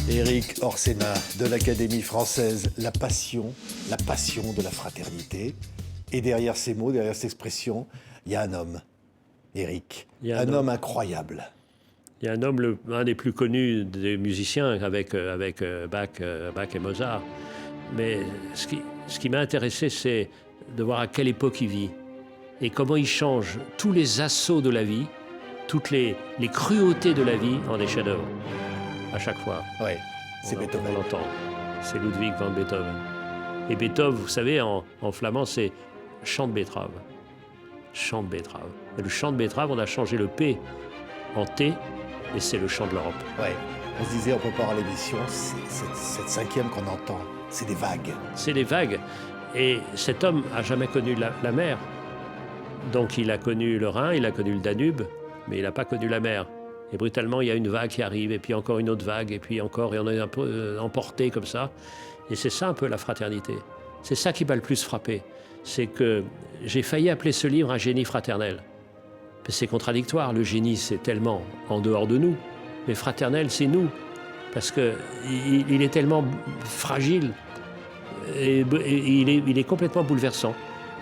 Éric Orsena de l'Académie française, la passion de la fraternité. Et derrière ces mots, derrière cette expression, il y a un homme, Éric, un homme incroyable. Il y a un homme, un des plus connus des musiciens avec Bach et Mozart. Mais ce qui m'a intéressé, c'est de voir à quelle époque il vit et comment il change tous les assauts de la vie, toutes les cruautés de la vie en des chefs-d'œuvre, à chaque fois. Oui, c'est Beethoven. On l'entend. C'est Ludwig van Beethoven. Et Beethoven, vous savez, en flamand, c'est chant de betterave. Chant de betterave. Et le chant de betterave, on a changé le P en T, et c'est le chant de l'Europe. Oui, on se disait en préparant l'émission, c'est cette cinquième qu'on entend, c'est des vagues. C'est des vagues. Et cet homme n'a jamais connu la mer. Donc il a connu le Rhin, il a connu le Danube, mais il n'a pas connu la mer. Et brutalement, il y a une vague qui arrive, et puis encore une autre vague, et puis encore, et on est un peu emporté comme ça. Et c'est ça un peu la fraternité. C'est ça qui m'a le plus frappé. C'est que j'ai failli appeler ce livre un génie fraternel. C'est contradictoire, le génie c'est tellement en dehors de nous, mais fraternel c'est nous, parce qu'il est tellement fragile, et il est complètement bouleversant.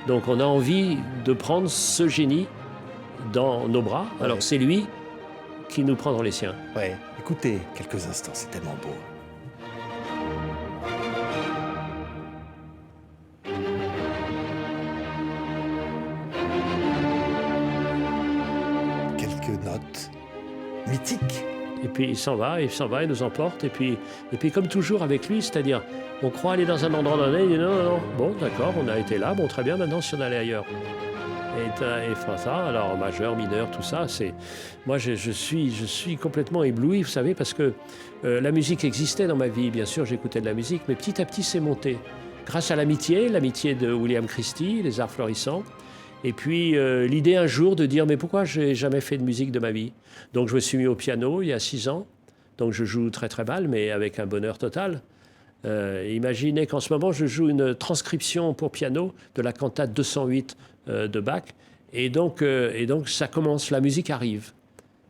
Donc on a envie de prendre ce génie dans nos bras, alors que c'est lui qui nous prend dans les siens. Oui, écoutez quelques instants, c'est tellement beau. Quelques notes mythiques. Et puis il s'en va, il nous emporte. Et puis comme toujours avec lui, c'est-à-dire, on croit aller dans un endroit donné, il dit non, bon d'accord, on a été là, bon très bien, maintenant si on allait ailleurs. Et ça, alors majeur, mineur, tout ça, c'est... Moi je suis complètement ébloui, vous savez, parce que la musique existait dans ma vie, bien sûr j'écoutais de la musique, mais petit à petit c'est monté. Grâce à l'amitié de William Christie, les arts florissants. Et puis l'idée un jour de dire mais pourquoi j'ai jamais fait de musique de ma vie? Donc je me suis mis au piano il y a 6 ans. Donc je joue très très mal mais avec un bonheur total. Imaginez qu'en ce moment je joue une transcription pour piano de la cantate 208 de Bach. Et donc ça commence, la musique arrive.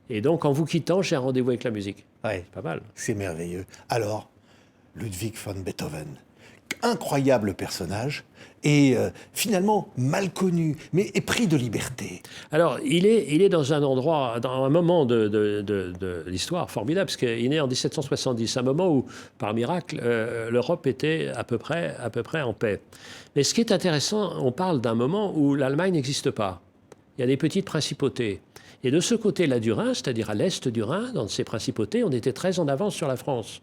Et donc en vous quittant j'ai un rendez-vous avec la musique. Ouais, pas mal. C'est merveilleux. Alors, Ludwig van Beethoven, incroyable personnage et finalement mal connu, mais épris de liberté. Alors, il est dans un endroit, dans un moment de l'histoire formidable, parce qu'il est né en 1770, un moment où, par miracle, l'Europe était à peu près en paix. Mais ce qui est intéressant, on parle d'un moment où l'Allemagne n'existe pas. Il y a des petites principautés. Et de ce côté-là du Rhin, c'est-à-dire à l'est du Rhin, dans ces principautés, on était très en avance sur la France.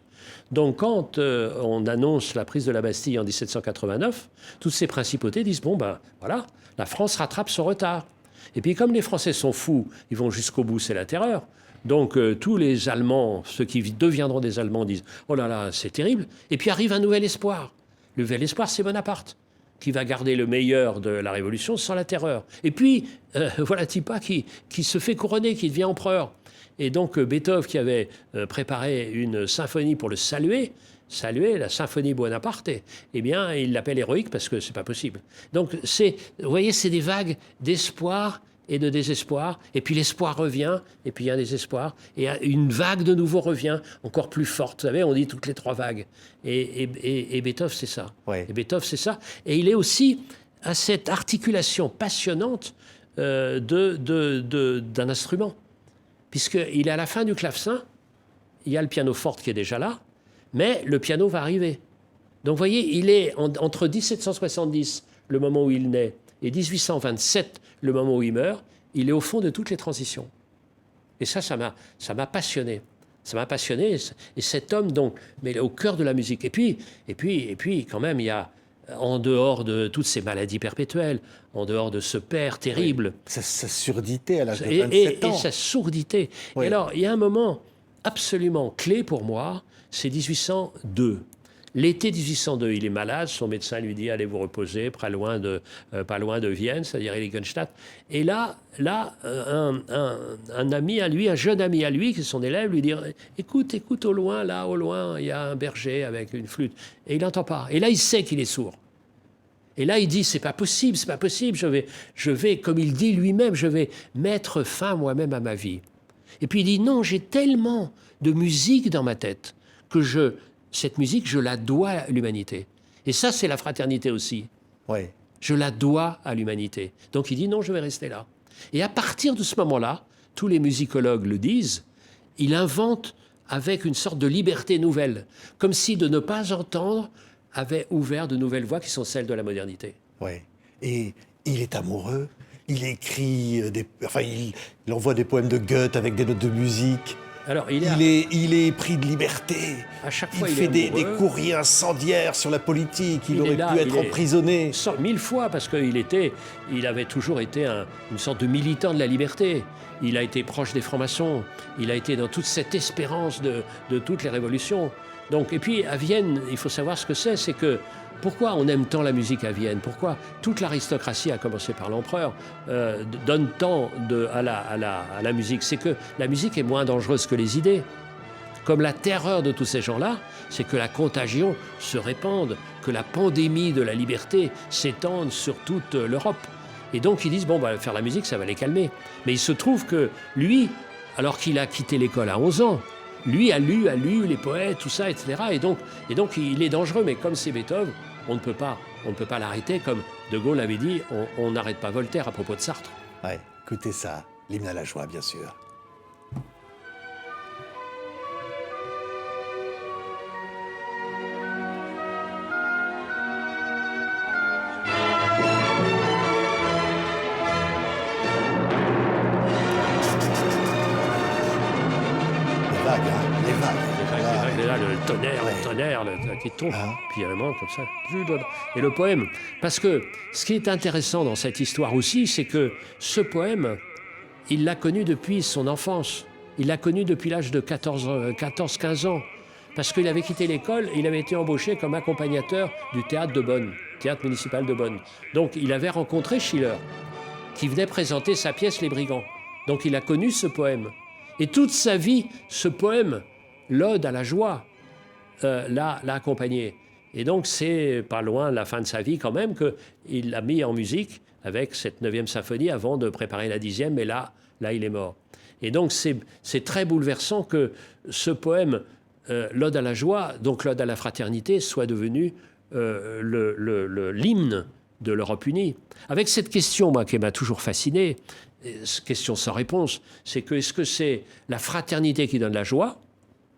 Donc quand on annonce la prise de la Bastille en 1789, toutes ces principautés disent « bon ben voilà, la France rattrape son retard ». Et puis comme les Français sont fous, ils vont jusqu'au bout, c'est la terreur. Donc tous les Allemands, ceux qui deviendront des Allemands, disent « oh là là, c'est terrible ». Et puis arrive un nouvel espoir. Le nouvel espoir, c'est Bonaparte, qui va garder le meilleur de la Révolution sans la terreur. Et puis, voilà Tipa qui se fait couronner, qui devient empereur. Et donc, Beethoven, qui avait préparé une symphonie pour le saluer la symphonie Bonaparte, eh bien, il l'appelle héroïque parce que c'est pas possible. Donc, vous voyez, c'est des vagues d'espoir et de désespoir. Et puis l'espoir revient, et puis il y a un désespoir. Et une vague de nouveau revient, encore plus forte. Vous savez, on dit toutes les 3 vagues. Et Beethoven, c'est ça. Ouais. Et Beethoven, c'est ça. Et il est aussi à cette articulation passionnante d'un instrument. Puisqu'il est à la fin du clavecin, il y a le piano forte qui est déjà là, mais le piano va arriver. Donc vous voyez, il est entre 1770, le moment où il naît, et 1827, le moment où il meurt, il est au fond de toutes les transitions. Et ça m'a passionné. Ça m'a passionné, et cet homme, donc, mais au cœur de la musique. Et puis, quand même, il y a, en dehors de toutes ces maladies perpétuelles, en dehors de ce père terrible... Oui. Sa surdité à l'âge de 27 ans. Et sa sourdité. Oui. Et alors, il y a un moment absolument clé pour moi, c'est 1802. L'été 1802, il est malade, son médecin lui dit « allez vous reposer, pas loin de Vienne », c'est-à-dire Heiligenstadt. Et là un ami à lui, un jeune ami à lui, qui est son élève, lui dit « écoute, au loin, il y a un berger avec une flûte ». Et il n'entend pas. Et là, il sait qu'il est sourd. Et là, il dit, c'est pas possible, je vais, comme il dit lui-même, je vais mettre fin moi-même à ma vie. Et puis il dit, non, j'ai tellement de musique dans ma tête cette musique, je la dois à l'humanité. Et ça, c'est la fraternité aussi. Oui. Je la dois à l'humanité. Donc il dit non, je vais rester là. Et à partir de ce moment-là, tous les musicologues le disent, il invente avec une sorte de liberté nouvelle, comme si de ne pas entendre avait ouvert de nouvelles voies qui sont celles de la modernité. Oui. Et il est amoureux. Il écrit il envoie des poèmes de Goethe avec des notes de musique. Alors, il est pris de liberté. À chaque fois, il fait des courriers incendiaires sur la politique. Il aurait pu être emprisonné. 1000 fois, parce il avait toujours été une sorte de militant de la liberté. Il a été proche des francs-maçons. Il a été dans toute cette espérance de toutes les révolutions. Donc, et puis, à Vienne, il faut savoir ce que c'est que pourquoi on aime tant la musique à Vienne? Pourquoi toute l'aristocratie, à commencer par l'empereur, donne tant à la musique? C'est que la musique est moins dangereuse que les idées. Comme la terreur de tous ces gens-là, c'est que la contagion se répande, que la pandémie de la liberté s'étende sur toute l'Europe. Et donc ils disent, bon, bah, faire la musique, ça va les calmer. Mais il se trouve que lui, alors qu'il a quitté l'école à 11 ans, lui a lu les poètes, tout ça, etc. Et donc il est dangereux, mais comme c'est Beethoven, on ne peut pas l'arrêter, comme De Gaulle avait dit, on n'arrête pas Voltaire à propos de Sartre. Ouais, écoutez ça, l'hymne à la joie, bien sûr. Le tonnerre qui tombe, puis vraiment comme ça. Et le poème, parce que ce qui est intéressant dans cette histoire aussi, c'est que ce poème, il l'a connu depuis son enfance. Il l'a connu depuis l'âge de 14-15 ans. Parce qu'il avait quitté l'école et il avait été embauché comme accompagnateur du théâtre de Bonn, théâtre municipal de Bonn. Donc il avait rencontré Schiller, qui venait présenter sa pièce Les Brigands. Donc il a connu ce poème. Et toute sa vie, ce poème, l'Ode à la joie, l'a accompagné. Et donc, c'est pas loin de la fin de sa vie quand même qu'il l'a mis en musique avec cette 9e symphonie avant de préparer la 10e, mais là, il est mort. Et donc, c'est très bouleversant que ce poème, l'Ode à la joie, donc l'Ode à la fraternité, soit devenu l'hymne de l'Europe unie. Avec cette question, moi, qui m'a toujours fasciné, question sans réponse, c'est que est-ce que c'est la fraternité qui donne la joie,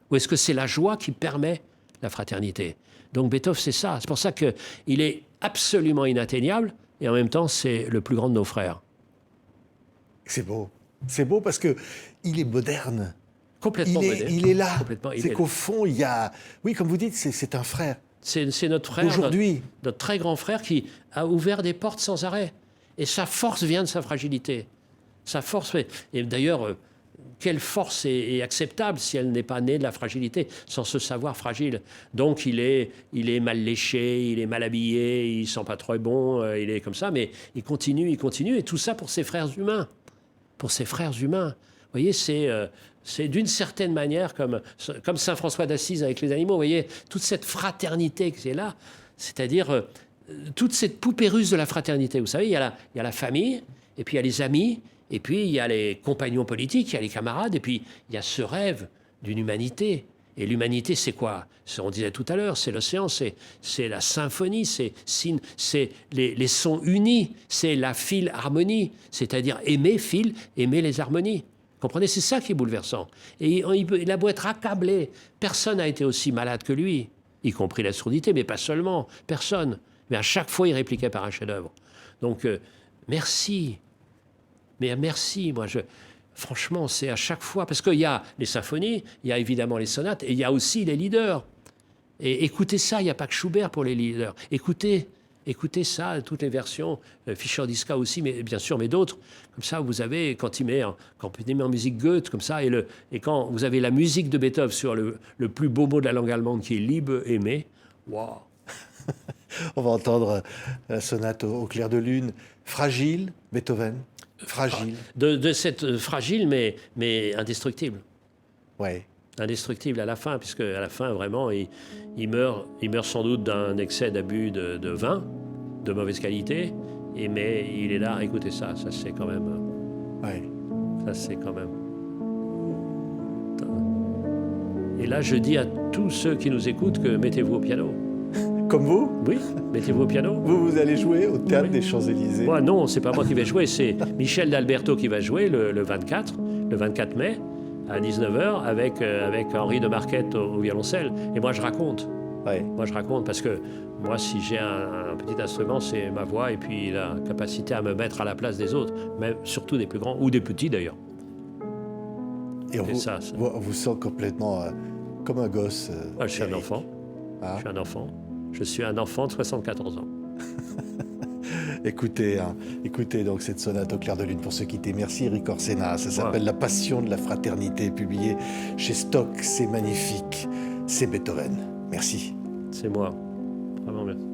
ou est-ce que c'est la joie qui permet la fraternité? Donc Beethoven, c'est ça. C'est pour ça qu'il est absolument inatteignable, et en même temps, c'est le plus grand de nos frères. C'est beau. C'est beau parce qu'il est moderne. Complètement moderne. Il est là. C'est qu'au fond, il y a... Oui, comme vous dites, c'est un frère. C'est notre frère, notre très grand frère qui a ouvert des portes sans arrêt. Et sa force vient de sa fragilité. Sa force... Et d'ailleurs... quelle force est acceptable si elle n'est pas née de la fragilité, sans se savoir fragile. Donc il est mal léché, il est mal habillé, il sent pas trop bon, il est comme ça, mais il continue, et tout ça pour ses frères humains. Pour ses frères humains. Vous voyez, c'est d'une certaine manière comme Saint François d'Assise avec les animaux. Vous voyez, toute cette fraternité qui est là, c'est-à-dire toute cette poupée russe de la fraternité. Vous savez, il y a la famille, et puis il y a les amis, et puis, il y a les compagnons politiques, il y a les camarades, et puis il y a ce rêve d'une humanité. Et l'humanité, c'est quoi? On disait tout à l'heure, c'est l'océan, c'est la symphonie, c'est les sons unis, c'est la philharmonie, c'est-à-dire aimer les harmonies. Comprenez, c'est ça qui est bouleversant. Et il a beau être accablé, personne n'a été aussi malade que lui, y compris la surdité, mais pas seulement, personne. Mais à chaque fois, il répliquait par un chef-d'œuvre. Donc, merci. Mais merci, franchement, c'est à chaque fois... Parce qu'il y a les symphonies, il y a évidemment les sonates, et il y a aussi les leaders. Et écoutez ça, il n'y a pas que Schubert pour les leaders. Écoutez ça, toutes les versions, Fischer-Dieskau aussi, mais bien sûr, mais d'autres. Comme ça, vous avez, quand il met en musique Goethe, comme ça, et quand vous avez la musique de Beethoven sur le plus beau mot de la langue allemande, qui est Liebe, aimer, waouh. On va entendre la sonate au clair de lune. Fragile, Beethoven. Fragile. De cette fragile, mais indestructible. Ouais. Indestructible à la fin, puisque à la fin, vraiment, il meurt sans doute d'un excès d'abus de vin, de mauvaise qualité, mais il est là, écoutez ça c'est quand même... Ouais. Ça c'est quand même... Et là, je dis à tous ceux qui nous écoutent que mettez-vous au piano. Comme vous? Oui, mettez-vous au piano. Vous allez jouer au Théâtre Oui. des Champs-Élysées? Moi, non, c'est pas moi qui vais jouer, c'est Michel d'Alberto qui va jouer le 24 mai, à 19h, avec Henri de Marquette au violoncelle. Et moi, je raconte. Ouais. Moi, je raconte parce que moi, si j'ai un petit instrument, c'est ma voix et puis la capacité à me mettre à la place des autres, même surtout des plus grands ou des petits d'ailleurs. Et on vous sent complètement comme un gosse. Je suis un enfant. Ah. Je suis un enfant. Je suis un enfant de 74 ans. Écoutez, donc cette sonate au clair de lune pour se quitter. Merci Éric Orsena. Ça s'appelle La Passion de la fraternité, publié chez Stock. C'est magnifique. C'est Beethoven. Merci. C'est moi. Vraiment merci.